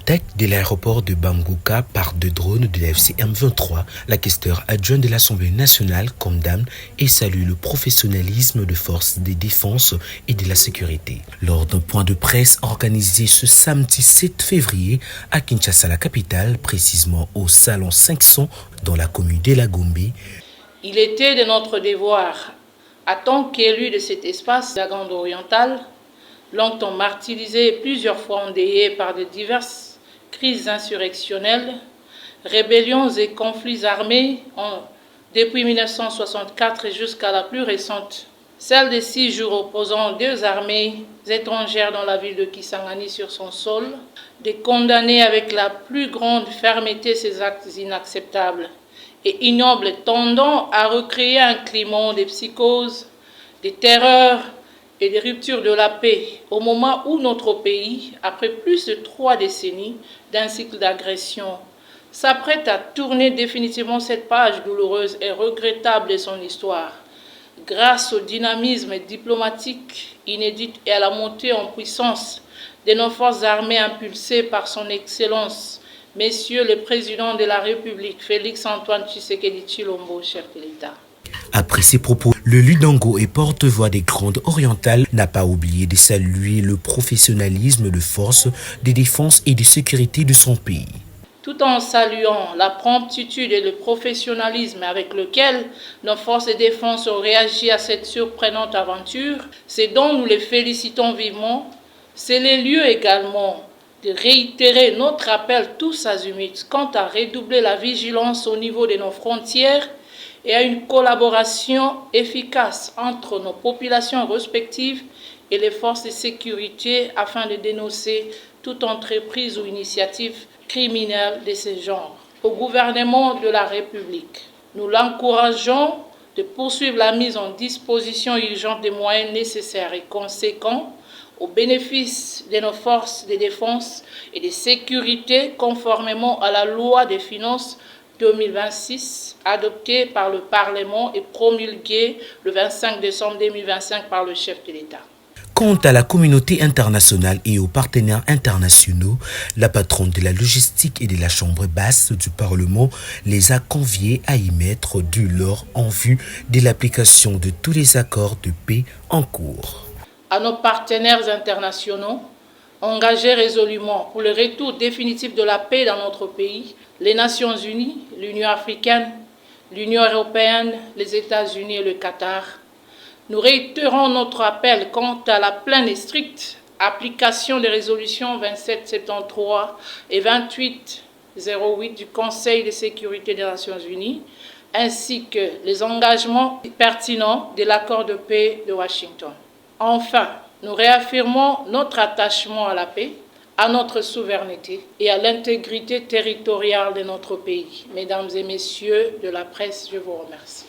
l'attaque de l'aéroport de Bangouka par deux drones de la FCM23, la questeur adjointe de l'Assemblée nationale condamne et salue le professionnalisme de forces de défense et de la sécurité. Lors d'un point de presse organisé ce samedi 7 février à Kinshasa, la capitale, précisément au Salon 500 dans la commune de la Gombe, il était de notre devoir, en tant qu'élus de cet espace de la Grande Orientale, longtemps martyrisé et plusieurs fois endeuillé par de diverses crises insurrectionnelles, rébellions et conflits armés depuis 1964 jusqu'à la plus récente, celle des 6 jours opposant 2 armées étrangères dans la ville de Kisangani sur son sol, de condamner avec la plus grande fermeté ces actes inacceptables et ignobles tendant à recréer un climat de psychose, de terreur et de rupture de la paix au moment où notre pays, après plus de 3 décennies d'un cycle d'agression, s'apprête à tourner définitivement cette page douloureuse et regrettable de son histoire. Grâce au dynamisme diplomatique inédit et à la montée en puissance de nos forces armées impulsées par son Excellence, Messieurs le Président de la République, Félix-Antoine Tshisekedi Tshilombo, chef de l'État. Après ces propos, le Ludango et porte-voix des Grandes Orientales n'a pas oublié de saluer le professionnalisme de forces de défense et de sécurité de son pays. Tout en saluant la promptitude et le professionnalisme avec lequel nos forces de défense ont réagi à cette surprenante aventure, c'est dont nous les félicitons vivement, c'est le lieu également de réitérer notre appel tous azimuts quant à redoubler la vigilance au niveau de nos frontières et à une collaboration efficace entre nos populations respectives et les forces de sécurité afin de dénoncer toute entreprise ou initiative criminelle de ce genre. Au gouvernement de la République, nous l'encourageons de poursuivre la mise en disposition urgente des moyens nécessaires et conséquents au bénéfice de nos forces de défense et de sécurité conformément à la loi des finances 2026 adoptée par le Parlement et promulguée le 25 décembre 2025 par le chef de l'État. Quant à la communauté internationale et aux partenaires internationaux, la patronne de la logistique et de la Chambre basse du Parlement les a conviés à y mettre du leur en vue de l'application de tous les accords de paix en cours. À nos partenaires internationaux, engagés résolument pour le retour définitif de la paix dans notre pays, les Nations Unies, l'Union africaine, l'Union européenne, les États-Unis et le Qatar, nous réitérons notre appel quant à la pleine et stricte application des résolutions 2773 et 2808 du Conseil de sécurité des Nations Unies, ainsi que les engagements pertinents de l'accord de paix de Washington. Enfin, nous réaffirmons notre attachement à la paix, à notre souveraineté et à l'intégrité territoriale de notre pays. Mesdames et messieurs de la presse, je vous remercie.